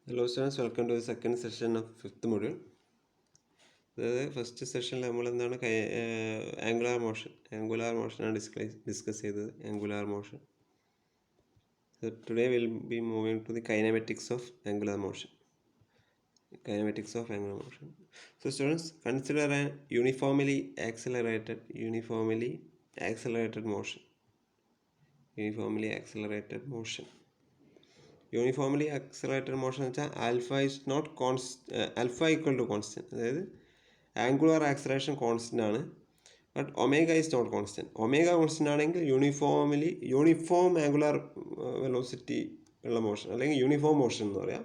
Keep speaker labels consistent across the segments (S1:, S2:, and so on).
S1: Hello students, welcome to the second session of fifth module. The first session നമ്മൾ എന്താണ് angular motion ആണ് discuss ചെയ്തത്. angular motion. So today we'll be moving to the kinematics of angular motion. So students, consider a uniformly accelerated motion. Uniformly accelerated motion എന്ന് വെച്ചാൽ alpha equal to constant, അതായത് angular acceleration constant ആണ്, but omega is not constant. Omega constant ആണെങ്കിൽ uniform angular velocity ഉള്ള motion അല്ലെങ്കിൽ uniform motion എന്ന് പറയാം.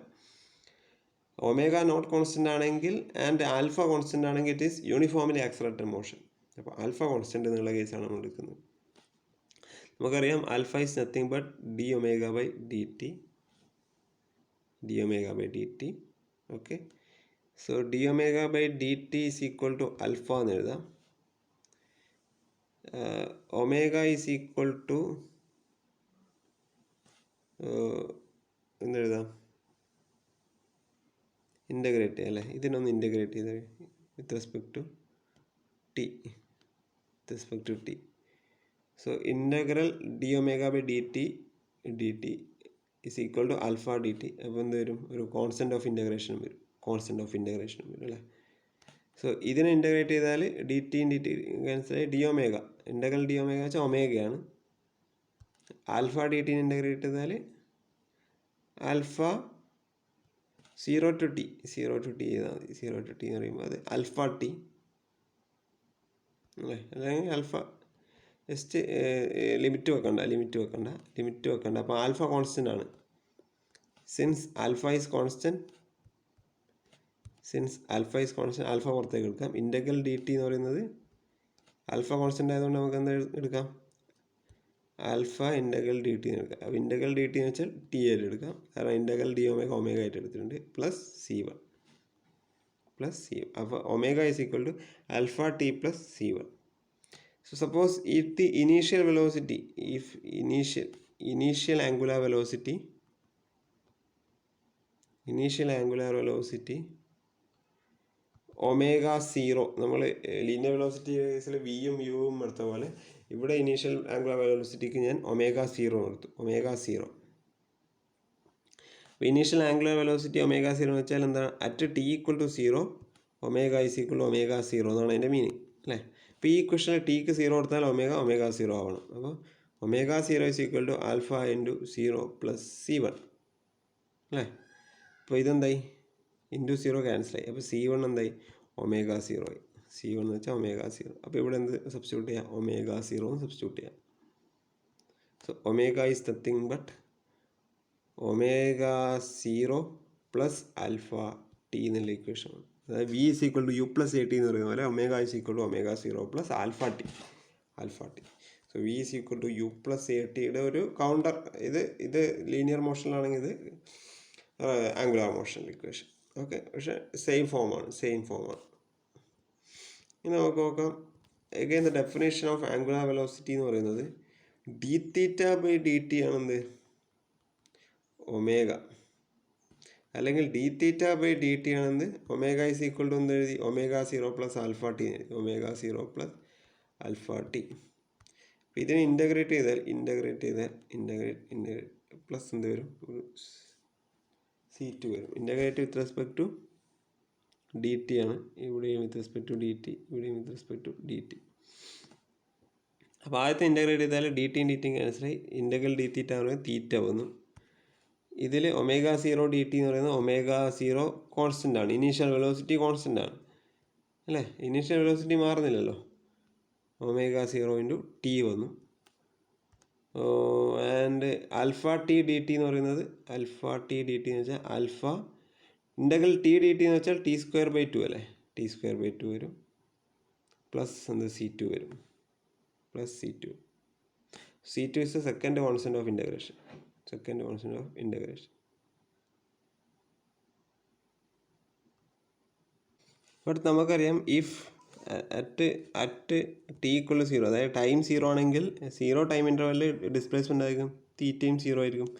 S1: Omega not constant ആണെങ്കിൽ ആൻഡ് ആൽഫ കോൺസ്റ്റൻ്റ് ആണെങ്കിൽ it is uniformly accelerated motion. അപ്പോൾ ആൽഫ കോൺസ്റ്റൻ്റ് എന്നുള്ള കേസാണ് നമ്മൾ എടുക്കുന്നത്. നമുക്കറിയാം alpha is nothing but d omega by D t. Okay, so d omega by dt is equal to alpha എന്ന് എഴുതാം. ഒമേഗ is equal to എന്തെഴുതാം, ഇൻ്റഗ്രേറ്റ് ചെയ്യാം അല്ലേ. ഇതിനൊന്ന് ഇൻ്റഗ്രേറ്റ് ചെയ്ത് with respect to T. So integral D omega by D T is equal to alpha dt. അപ്പോൾ എന്ത് വരും, ഒരു കോൺസ്റ്റൻറ്റ് ഓഫ് ഇൻ്റഗ്രേഷൻ വരും അല്ലേ. സോ ഇതിനെ ഇൻ്റഗ്രേറ്റ് ചെയ്താൽ ഡി ടി ക്യാൻസലായി D omega, integral D omega വെച്ചാൽ ഒമേഗയാണ്. ആൽഫ ഡി ടിനെ ഇൻ്റഗ്രേറ്റ് ചെയ്താൽ ആൽഫ 0 to t ചെയ്താൽ മതി. 0 to t എന്ന് പറയുമ്പോൾ അത് ആൽഫ ടി അല്ലേ. അല്ലെങ്കിൽ ആൽഫ ജസ്റ്റ് ലിമിറ്റ് വെക്കണ്ട. അപ്പോൾ ആൽഫ കോൺസ്റ്റൻ്റ് ആണ്. Since alpha is constant alpha പുറത്തേക്ക് എടുക്കാം. ഇൻ്റഗ്രൽ ഡി ടി എന്ന് പറയുന്നത് ആൽഫ കോൺസ്റ്റൻ്റ് ആയതുകൊണ്ട് നമുക്ക് എന്താ എടുക്കാം, ആൽഫ ഇൻ്റഗ്രൽ ഡി ടി എന്ന് എടുക്കാം. അപ്പോൾ ഇൻ്റഗ്രൽ ഡി ടി എന്ന് വെച്ചാൽ ടി ആയിട്ട് എടുക്കാം, കാരണം ഇൻ്റഗ്രൽ ഡി ഒമേഗ ആയിട്ട് എടുത്തിട്ടുണ്ട്, പ്ലസ് സി വൺ. അപ്പോൾ omega is equal to alpha t plus C one. So suppose if the initial angular velocity omega 0, നമ്മൾ ലീനിയർ വെലോസിറ്റി കേസിൽ വിയും യുവും എടുത്ത പോലെ ഇവിടെ ഇനീഷ്യൽ ആംഗുലർ വെലോസിറ്റിക്ക് ഞാൻ ഒമേഗ 0 എടുത്തു. ഇനീഷ്യൽ ആംഗുലർ വെലോസിറ്റി ഒമേഗ 0 എന്ന് വെച്ചാൽ എന്താണ്, at T equal to 0 omega is equal to omega 0 എന്നാണ് അതിൻ്റെ മീനിങ് അല്ലേ. അപ്പോൾ ഈ ഇക്വേഷനിൽ ടിക്ക് 0 കൊടുത്താൽ ഒമേഗ 0 ആവണം. അപ്പോൾ omega 0 is equal to alpha into 0 plus C one അല്ലേ. അപ്പോൾ ഇതെന്തായി, ഇൻറ്റു 0 ക്യാൻസലായി. അപ്പോൾ സി വൺ എന്തായി, ഒമേഗ 0 ആയി. സി വൺ എന്ന് വെച്ചാൽ ഒമേഗ 0. അപ്പോൾ ഇവിടെ എന്ത് സബ്സ്റ്റിറ്റ്യൂട്ട് ചെയ്യാം, ഒമേഗ 0 എന്ന് സബ്സ്റ്റിറ്റ്യൂട്ട് ചെയ്യാം. So omega is nothing but omega 0 plus alpha t എന്നുള്ള ഇക്വേഷനാണ്. അതായത് v is equal to you plus a t എന്ന് പറയുന്ന പോലെ ഒമേഗ is equal to omega 0 plus alpha ടി. സോ വി is equal to you plus എ ടിയുടെ ഒരു കൗണ്ടർ. ഇത് ലീനിയർ മോഷനിലാണെങ്കിൽ ഇത് ആംഗുലാർ മോഷൻ ഇക്വേഷൻ. ഓക്കെ, പക്ഷേ സെയിം ഫോമാണ്. ഇനി നമുക്ക് നോക്കാം. Again the definition of angular velocity എന്ന് പറയുന്നത് D theta by D T ആണെന്ത്, ഒമേഗ, അല്ലെങ്കിൽ D theta by D T ആണെന്ന് ഒമേഗ ഈസ് ഈക്വൽ ടു എന്ത് എഴുതി, ഒമേഗ 0 പ്ലസ് ആൽഫ ടി എഴുതി. Omega 0 plus alpha T. അപ്പോൾ ഇതിനെ ഇൻ്റഗ്രേറ്റ് ചെയ്താൽ പ്ലസ് എന്ത് വരും, C2 വരും. Integrate with respect to D T ആണ്. ഇവിടെയും with respect to D T, ഇവിടെയും with respect to D T. അപ്പോൾ ആദ്യത്തെ ഇൻ്റഗ്രേറ്റ് ചെയ്താൽ ഡി ടിയും ക്യാൻസലായി. ഇൻ്റഗ്രൽ ഡി തീറ്റ എന്ന് പറയുന്നത് തീറ്റ വന്നു. ഇതിൽ ഒമേഗ 0 ഡി ടി എന്ന് പറയുന്നത് ഒമേഗ 0 കോൺസ്റ്റൻ്റ് ആണ്, ഇനീഷ്യൽ വെലോസിറ്റി കോൺസ്റ്റൻ്റ് ആണ് അല്ലേ. ഇനീഷ്യൽ വെലോസിറ്റി മാറുന്നില്ലല്ലോ. ഒമേഗ 0 ഇൻറ്റു ടി വന്നു. And alpha T D T എന്ന് പറയുന്നത് എന്ന് വെച്ചാൽ alpha integral T D T എന്ന് വെച്ചാൽ ടി സ്ക്വയർ ബൈ 2 അല്ലേ. ടി സ്ക്വയർ ബൈ 2 വരും, പ്ലസ് എന്ത് C2 വരും, plus C2 is the second constant of integration. But നമുക്കറിയാം if at T equal to 0, അതായത് ടൈം 0 ആണെങ്കിൽ 0 ടൈം ഇൻ്റർവെല്ലിൽ ഡിസ്പ്ലേസ്മെൻ്റ് ആയിരിക്കും തീറ്റയും 0 ആയിരിക്കും.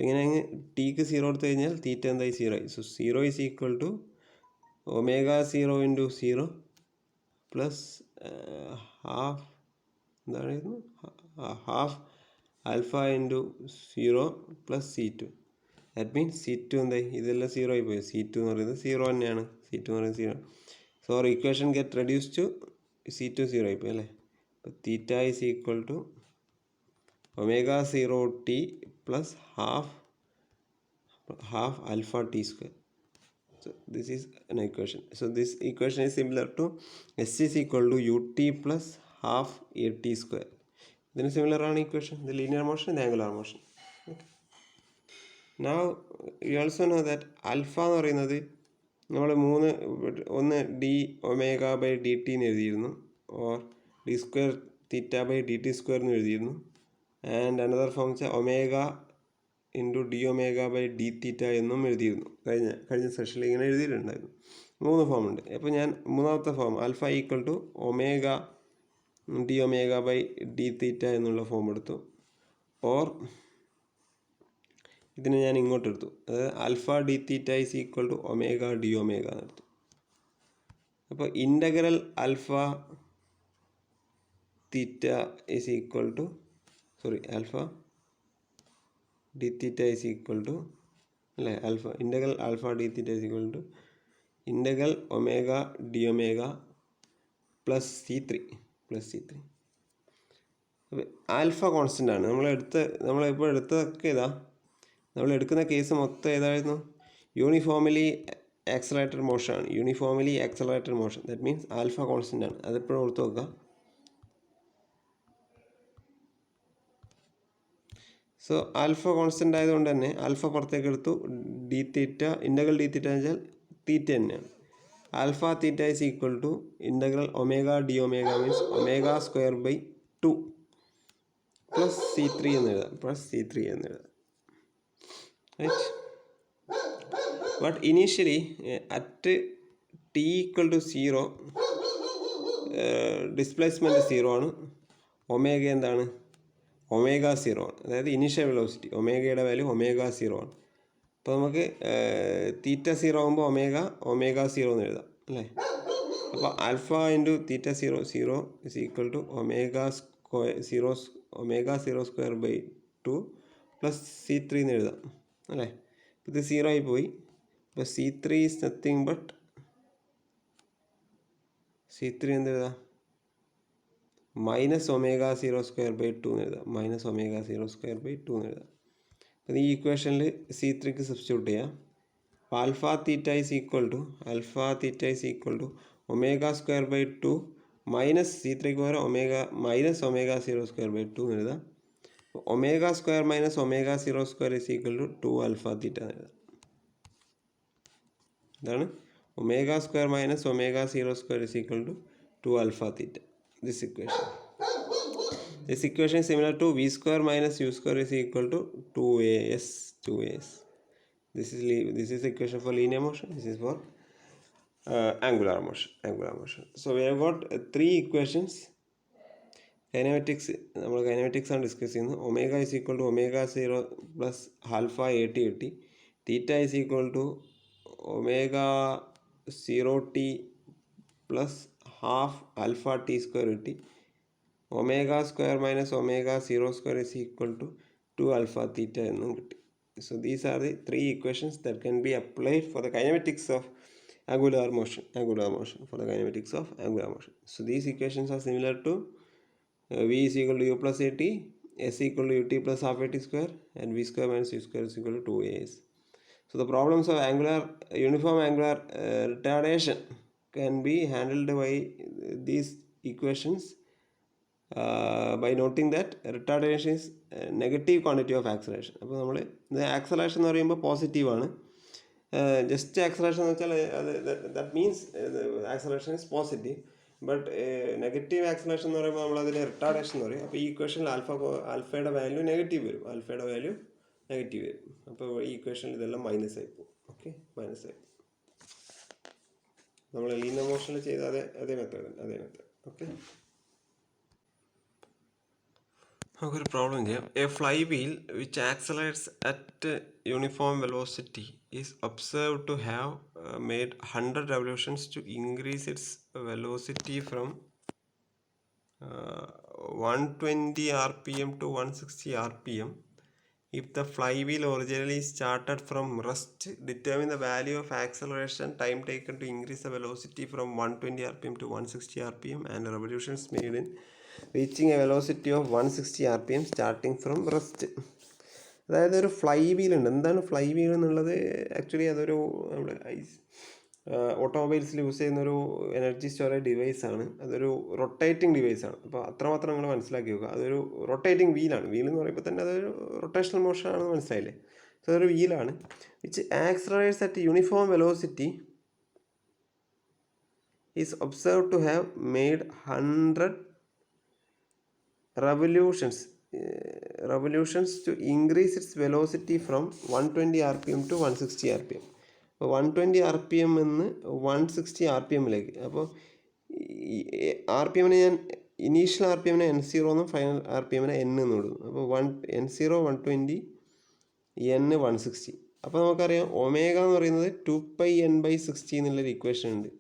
S1: അപ്പോൾ ഇങ്ങനെ അങ്ങ് ടിക്ക് 0 എടുത്തു കഴിഞ്ഞാൽ തീറ്റ എന്തായി 0 ആയി. So 0 is equal to omega 0 into 0 plus half എന്തായിരുന്നു half alpha into 0 plus C2. That means C2 എന്തായി, ഇതെല്ലാം 0 ആയി പോയി. C2 എന്ന് പറയുന്നത് 0 തന്നെയാണ്. C2 എന്ന് പറയുന്നത് 0. So equation get reduce to C2 0 ആയി പോയി അല്ലേ. അപ്പോൾ theta is equal to omega 0 t plus half alpha t square. So this is an equation. So this equation is similar to S is equal to ut plus half at square. Then similar ആണ് equation, the linear motion and the angular motion. Okay. Now you also know that alpha എന്ന് പറയുന്നത് നമ്മൾ ഒന്ന് D omega by D T എന്ന് എഴുതിയിരുന്നു, or D square theta by D T square എന്ന് എഴുതിയിരുന്നു. And another form വെച്ചാൽ omega into D omega by D theta എന്നും എഴുതിയിരുന്നു. കഴിഞ്ഞ സെഷനിൽ ഇങ്ങനെ എഴുതിയിട്ടുണ്ടായിരുന്നു. 3 ഫോം ഉണ്ട്. അപ്പോൾ ഞാൻ മൂന്നാമത്തെ form alpha equal to omega D omega by D theta എന്നുള്ള ഫോം എടുത്തു. ഓർ ഇതിനെ ഞാൻ ഇങ്ങോട്ട് എടുത്തു, അതായത് alpha D theta is equal to omega D omega എന്നെടുത്തു. അപ്പോൾ integral alpha theta is equal to alpha D theta is equal to അല്ലേ, integral alpha D theta is equal to integral omega D omega plus C3. അപ്പോൾ alpha constant ആണ്. നമ്മളിപ്പോൾ എടുത്തതൊക്കെ നമ്മൾ എടുക്കുന്ന case മൊത്തം ഏതായിരുന്നു, യൂണിഫോംലി ആക്സലറേറ്റഡ് മോഷൻ ആണ്. That means alpha constant ആണ്. അതെപ്പോഴും ഓർത്ത് നോക്കുക. സോ ആൽഫ കോൺസ്റ്റൻ്റ് ആയതുകൊണ്ട് തന്നെ ആൽഫ പുറത്തേക്ക് എടുത്തു. D theta integral d theta എന്ന് വെച്ചാൽ തീറ്റ തന്നെയാണ്. Alpha theta is equal to integral omega D omega means omega square by 2 plus C3 എന്ന് എഴുതാം. Right. But initially at T equal to 0 displacement 0 ആണ്. ഒമേഗ എന്താണ്, omega 0 ആണ്. അതായത് initial velocity ഒമേഗയുടെ വാല്യൂ ഒമേഗ 0 ആണ്. അപ്പോൾ നമുക്ക് തീറ്റ 0 ആകുമ്പോൾ ഒമേഗ 0 എന്ന് എഴുതാം അല്ലേ. അപ്പോൾ alpha into theta 0 is equal to omega 0 square by 2 plus C3 എന്ന് എഴുതാം അല്ലേ. ഇത് 0 ആയി പോയി. അപ്പോൾ C3 is nothing but C3 എന്ത് എഴുതാം, മൈനസ് ഒമേഗ 0 സ്ക്വയർ ബൈ 2 എന്ന് എഴുതാം. അപ്പോൾ ഈ ഇക്വേഷനിൽ C3ക്ക് സബ്സ്റ്റിറ്റ്യൂട്ട് ചെയ്യാം. അപ്പോൾ alpha theta is equal to omega square by 2 minus C3ക്ക് പകരം മൈനസ് ഒമേഗ 0 സ്ക്വയർ ബൈ 2 എന്ന് എഴുതാം. Omega square minus omega 0 square is equal to 2 alpha theta എന്ന് എഴുതാം. ഇതാണ് omega square minus omega 0 square is equal to 2 alpha theta. This equation is similar to v square minus u square is equal to 2as. This is equation for linear motion. This is for angular motion. So we have got 3 equations. Kinematics ആണ് ഡിസ്കസ് ചെയ്യുന്നത്. Omega is equal to omega 0 plus alpha at കിട്ടി. Theta is equal to omega 0t plus half alpha t square കിട്ടി. Omega square minus omega 0 square is equal to 2 alpha theta എന്നും കിട്ടി. So these are the 3 equations that can be applied for the kinematics of angular motion. So these equations are similar to v is equal to u plus at, s equal to ut plus half at square, and v square minus u square is equal to 2as. So the problems of uniform angular retardation can be handled by these equations by noting that retardation is negative quantity of acceleration. അപ്പോൾ നമ്മൾ acceleration എന്ന് പറയുമ്പോൾ പോസിറ്റീവാണ്. Just acceleration എന്ന് വെച്ചാൽ that means acceleration is positive. But negative acceleration എന്ന് പറയുമ്പോൾ നമ്മളതിൽ റിട്ടാർഡേഷൻ എന്ന് പറയും. അപ്പോൾ ഈ ഇക്വേഷനിൽ ആൽഫയുടെ വാല്യൂ നെഗറ്റീവ് വരും. അപ്പോൾ ഈ ഇക്വേഷനിൽ ഇതെല്ലാം മൈനസ് ആയി പോകും. ഓക്കെ, മൈനസ് ആയി പോകും. നമ്മൾ ലീനിയർ മോഷനിൽ ചെയ്ത അതേ മെത്തേഡ്. ഓക്കെ. നമുക്കൊരു പ്രോബ്ലം ചെയ്യാം. A fly wheel which accelerates at uniform velocity is observed to have made 100 revolutions to increase its velocity from 120 rpm to 160 rpm. If the flywheel originally started from rest, determine the value of acceleration time taken to increase the velocity from 120 rpm to 160 rpm and revolutions made in reaching a velocity of 160 rpm starting from rest. അതായത് ഒരു fly wheel ഉണ്ട്. എന്താണ് fly wheel എന്നുള്ളത്? Actually അതൊരു നമ്മുടെ ഓട്ടോമൊബൈൽസിൽ use ചെയ്യുന്നൊരു energy storage ഡിവൈസാണ്. അതൊരു rotating ഡിവൈസാണ്. അപ്പോൾ അത്രമാത്രം നിങ്ങൾ മനസ്സിലാക്കി വെക്കുക. അതൊരു റൊട്ടേറ്റിംഗ് വീലാണ്. വീൽ എന്ന് പറയുമ്പോൾ തന്നെ അതൊരു റൊട്ടേഷണൽ മോഷൻ ആണെന്ന് മനസ്സിലായില്ലേ? സോ അതൊരു വീലാണ് which accelerates at uniform velocity is observed to have made 100 revolutions to increase its velocity from 120 rpm to 160 rpm. അപ്പോൾ 120 rpm നിന്ന് 160 rpmലേക്ക്. അപ്പോൾ ആർ പി എമ്മിനെ ഞാൻ ഇനീഷ്യൽ ആർ പി എമ്മിനെ N0 എന്നും ഫൈനൽ ആർ പി എമ്മിനെ N എന്ന് കൊടുക്കും. അപ്പോൾ N0 120 N 160. അപ്പോൾ നമുക്കറിയാം ഒമേഗ എന്ന് പറയുന്നത് 2πn/60 എന്നുള്ളൊരു ഇക്വേഷൻ ഉണ്ട്.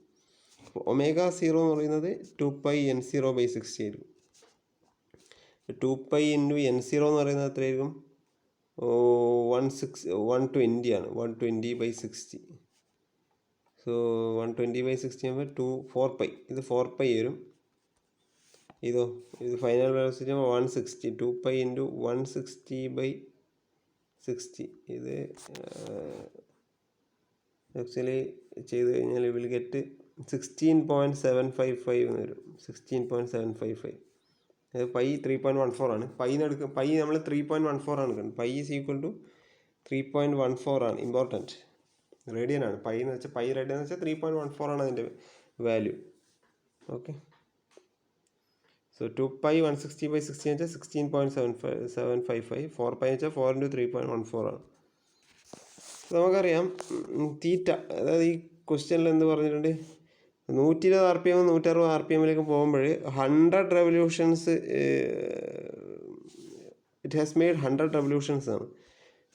S1: അപ്പോൾ ഒമേഗ 0 എന്ന് പറയുന്നത് 2πn0/60 ആയിരിക്കും. 2π × N0 എന്ന് പറയുന്നത് എത്രയായിരിക്കും? 120 ആണ്. 120/60. സോ 120/60 ആകുമ്പോൾ 4π. ഇത് 4π വരും. ഇത് ഫൈനൽ വെലോസിറ്റി 160. 2π × 160/60. ഇത് ആക്ച്വലി ചെയ്ത് കഴിഞ്ഞാൽ വിൽ ഗെറ്റ് 16.755 എന്ന് വരും. 16.755. അത് പൈ 3.14 ആണ്. പൈ നമ്മൾ 3.14 ആണ് എടുക്കുന്നത്. പൈ ഈസ് ഈക്വൽ ടു 3.14 ആണ്. ഇമ്പോർട്ടൻറ്റ് റേഡിയൻ ആണ്. പൈ എന്ന് വെച്ചാൽ റേഡിയൻ എന്ന് വെച്ചാൽ 3.14 ആണ് അതിൻ്റെ വാല്യൂ. ഓക്കെ. സോ 2π 160/60 എന്ന് വെച്ചാൽ 16.755. 4π എന്ന് വെച്ചാൽ 4 × 3.14 ആണ്. നമുക്കറിയാം തീറ്റ, അതായത് ഈ ക്വസ്റ്റ്യനിൽ എന്ത് പറഞ്ഞിട്ടുണ്ട്? 120 rpm 160 rpmലേക്ക് പോകുമ്പോൾ 100 revolutions it has made 100 revolutions ആണ്.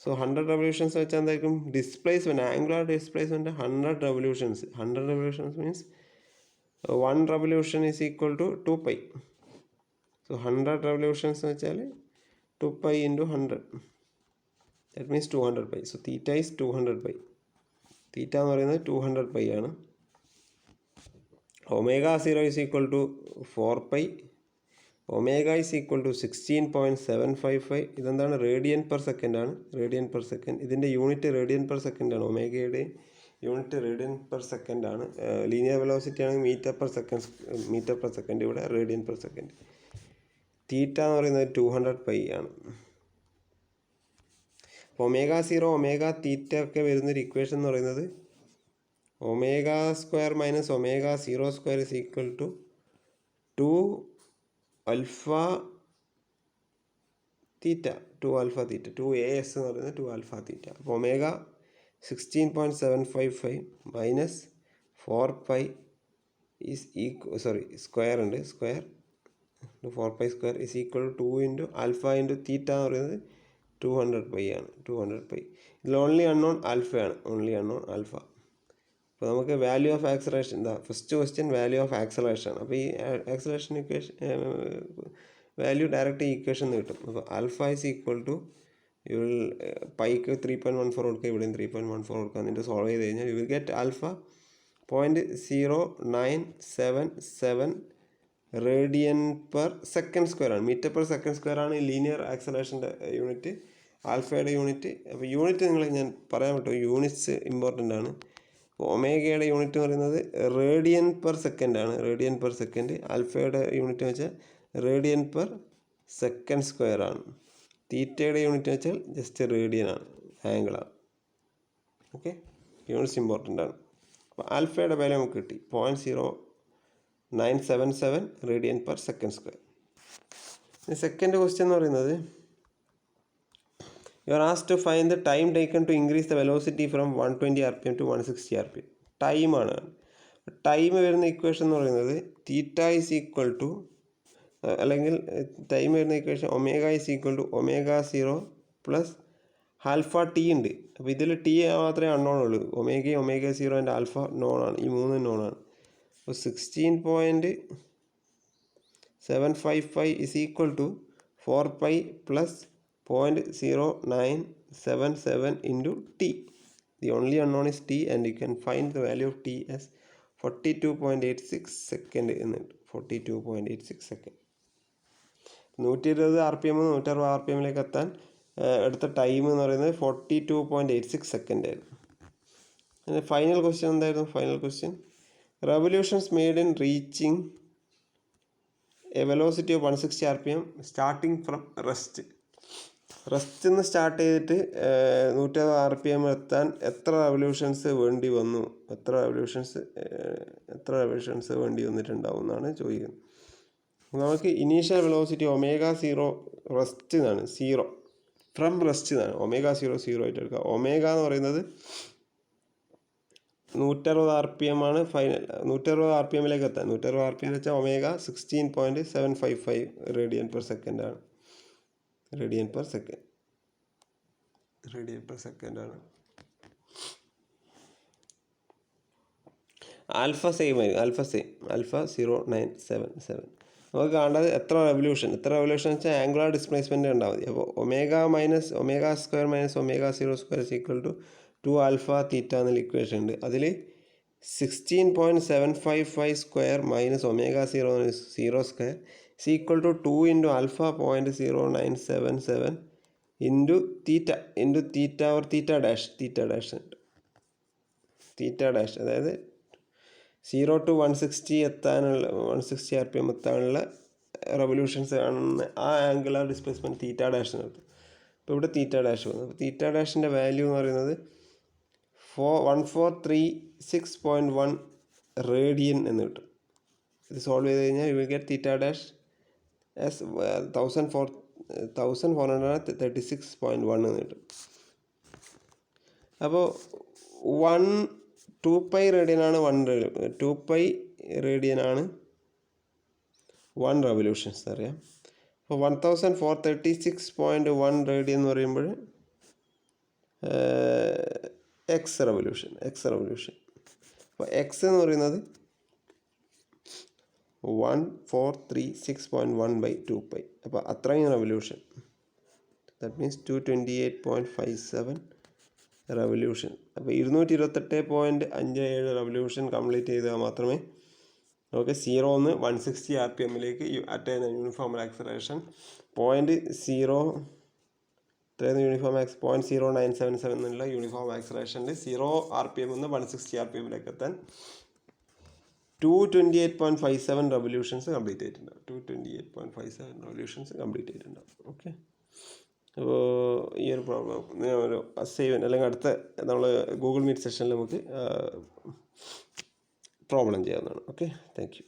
S1: സോ 100 revolutions വെച്ചാൽ എന്തായിരിക്കും? Displacement, angular displacement 100 revolutions. 100 revolutions means 1 revolution is equal to 2π. So 100 revolutions എന്ന് വെച്ചാൽ 2π × 100. That means 200π. So theta is 200π. Theta എന്ന് പറയുന്നത് 200π ആണ്. Omega 0 is equal to 4π. Omega is equal to 16.755. ഇതെന്താണ്? Radian per second ആണ്. Radian per second. ഇതിൻ്റെ unit radian per second ആണ്. ഒമേഗയുടെ unit radian per second ആണ്. ലീനിയർ വെലോസിറ്റി ആണെങ്കിൽ മീറ്റർ പെർ സെക്കൻഡ്. ഇവിടെ റേഡിയൻ പെർ സെക്കൻഡ്. തീറ്റ എന്ന് പറയുന്നത് 200π ആണ്. ഒമേഗ 0 ഒമേഗ തീറ്റ ഒക്കെ വരുന്നൊരു ഇക്വേഷൻ എന്ന് പറയുന്നത് omega square minus omega 0 square is equal to 2 alpha theta. 2 alpha theta. 2as എന്ന് പറയുന്നത് 2 ആൽഫ തീറ്റ. അപ്പോൾ ഒമേഗ 16.755 മൈനസ് 4π ഈസ് സ്ക്വയർ ഉണ്ട്. Square 4π square is equal to 2 × alpha × theta എന്ന് പറയുന്നത് 200π ആണ്. 200π. ഇതിൽ ഓൺലി അൺനോൺ ആൽഫയാണ്. ആൽഫ. അപ്പോൾ നമുക്ക് വാല്യൂ ഓഫ് ആക്സലറേഷൻ എന്താ? First question value of acceleration ആണ്. അപ്പോൾ ഈ acceleration equation value direct equation കിട്ടും. അപ്പോൾ ആൽഫ ഈസ് ഈക്വൽ ടു പൈക്ക് 3.14 കൊടുക്കുക, ഇവിടെയും 3.14 കൊടുക്കുക. എന്നിട്ട് സോൾവ് ചെയ്ത് കഴിഞ്ഞാൽ you will get alpha 0.0977 radian per second square ആണ്. മീറ്റർ പെർ സെക്കൻഡ് സ്ക്വയർ ആണ് ലീനിയർ ആക്സലറേഷൻ്റെ യൂണിറ്റ്. ആൽഫയുടെ യൂണിറ്റ്. അപ്പോൾ യൂണിറ്റ് ഞാൻ പറയാൻ പറ്റും. യൂണിറ്റ്സ് ഇമ്പോർട്ടൻ്റ് ആണ്. ഒമേഗയുടെ യൂണിറ്റ് എന്ന് പറയുന്നത് റേഡിയൻ പെർ സെക്കൻഡ് ആണ്. Radian per second. ആൽഫയുടെ യൂണിറ്റ് എന്ന് വെച്ചാൽ റേഡിയൻ പെർ സെക്കൻഡ് സ്ക്വയർ ആണ്. തീറ്റയുടെ യൂണിറ്റ് എന്ന് വെച്ചാൽ ജസ്റ്റ് റേഡിയൻ ആണ്, ആംഗിളാണ്. ഓക്കെ. യൂണിറ്റ്സ് ഇമ്പോർട്ടൻ്റ് ആണ്. അപ്പോൾ ആൽഫയുടെ വില നമുക്ക് കിട്ടി 0.0977 radian per second square. Second question എന്ന് പറയുന്നത് you are asked to find the time taken to increase the velocity from 120 rpm to 160 rpm. ടൈമാണ്. ടൈം വരുന്ന ഇക്വേഷൻ എന്ന് പറയുന്നത് തീറ്റ ഈസ് ഈക്വൽ ടു അല്ലെങ്കിൽ ടൈം വരുന്ന equation omega is equal to omega 0 plus alpha t ഉണ്ട്. അപ്പോൾ ഇതിൽ t മാത്രമേ അൺനോൺ ഉള്ളൂ. ഒമേഗയും ഒമേഗ 0 ആൻഡ് ആൽഫ നോൺ ആണ്. ഈ മൂന്നും നോൺ ആണ്. അപ്പോൾ 16.755 is equal to 4 pi plus 0.0977 into t. The only unknown is t, and you can find the value of t as 42.86 second in it. 42.86 second. 120 RPM 160 RPMിലേക്ക് എത്താൻ എടുത്ത time എന്ന് പറയുന്നത് 42.86 second ആയിരുന്നു. ഫൈനൽ ക്വസ്റ്റ്യൻ എന്തായിരുന്നു? Final question revolutions made in reaching a velocity of 160 RPM starting from rest. റെസ്റ്റിൽ നിന്ന് start ചെയ്തിട്ട് 160 RPM എത്താൻ എത്ര റെവല്യൂഷൻസ് വേണ്ടി വന്നു, എത്ര റെവല്യൂഷൻസ് വേണ്ടി വന്നിട്ടുണ്ടാവും എന്നാണ് ചോദിക്കുന്നത്. നമുക്ക് ഇനീഷ്യൽ വെലോസിറ്റി ഒമേഗ 0 റെസ്റ്റ് എന്നാണ്, 0 ഫ്രം റെസ്റ്റ് എന്നാണ്. ഒമേഗ 0 ആയിട്ട് എടുക്കുക. ഒമേഗ എന്ന് പറയുന്നത് 160 RPM ആണ് ഫൈനൽ. 160 RPMിലേക്ക് എത്താൻ 160 RPM വെച്ചാൽ ഒമേഗ 16.755 റേഡിയൻ പെർ സെക്കൻഡ് ആണ്. റേഡിയൻ പെർ സെക്കൻഡ് ആണ്. ആൽഫ സെയിം ആയിരിക്കും. ആൽഫ 0.977. നമുക്ക് കാണേണ്ടത് എത്ര റെവല്യൂഷൻ വെച്ചാൽ ആംഗുലാർ ഡിസ്പ്ലേസ്മെൻറ്റ് കണ്ടാൽ മതി. അപ്പോൾ omega minus omega square minus omega 0 square is equal to 2 alpha theta എന്നുള്ള ഇക്വേഷൻ ഉണ്ട്. അതിൽ 16.755 square minus omega 0 square is equal to 2 into alpha 0.0977 into theta or theta dash ഉണ്ട്. തീറ്റ ഡാഷ് അതായത് 0 to 160 RPM എത്താനുള്ള revolutions കാണുന്ന ആ angular displacement തീറ്റ dash നടത്തും. ഇപ്പോൾ ഇവിടെ തീറ്റ ഡാഷ് വന്നു. അപ്പോൾ തീറ്റ ഡാഷിൻ്റെ വാല്യൂ എന്ന് പറയുന്നത് 1436.1 റേഡിയൻ എന്ന് കിട്ടും. ഇത് സോൾവ് ചെയ്ത് കഴിഞ്ഞാൽ you will get theta dash as 1436.1 എന്ന് കിട്ടും. അപ്പോൾ 2 പൈ റേഡിയനാണ് 1 റെവല്യൂഷൻസ് അറിയാം. അപ്പോൾ 1436.1 റേഡിയൻ എന്ന് പറയുമ്പോൾ എക്സ് റെവല്യൂഷൻ. അപ്പോൾ എക്സ് എന്ന് പറയുന്നത് 1436.1/2 പൈ. അപ്പോൾ അത്രയും റെവല്യൂഷൻ, ദാറ്റ് മീൻസ് 228.57 റെവല്യൂഷൻ. അപ്പോൾ 228.57 റെവല്യൂഷൻ കംപ്ലീറ്റ് ചെയ്താൽ മാത്രമേ നമുക്ക് 0 നിന്ന് 160 RPMിലേക്ക് അറ്റൈൻ യൂണിഫോം ആക്സലറേഷൻ 0.0977 എന്നുള്ള യൂണിഫോം ആക്സലറേഷനിൽ 0 RPM നിന്ന് 160 RPMിലേക്ക് എത്താൻ 228.57 റെവല്യൂഷൻസ് കംപ്ലീറ്റ് ചെയ്തിട്ടുണ്ടാവും. ഓക്കെ, അപ്പോൾ ഈ ഒരു പ്രോബ്ലം ഒരു അസൈൻമെൻറ്റ് അല്ലെങ്കിൽ അടുത്ത നമ്മൾ ഗൂഗിൾ മീറ്റ് സെഷനിൽ നമുക്ക് പ്രോബ്ലം ചെയ്യാവുന്നതാണ്. Okay, thank you.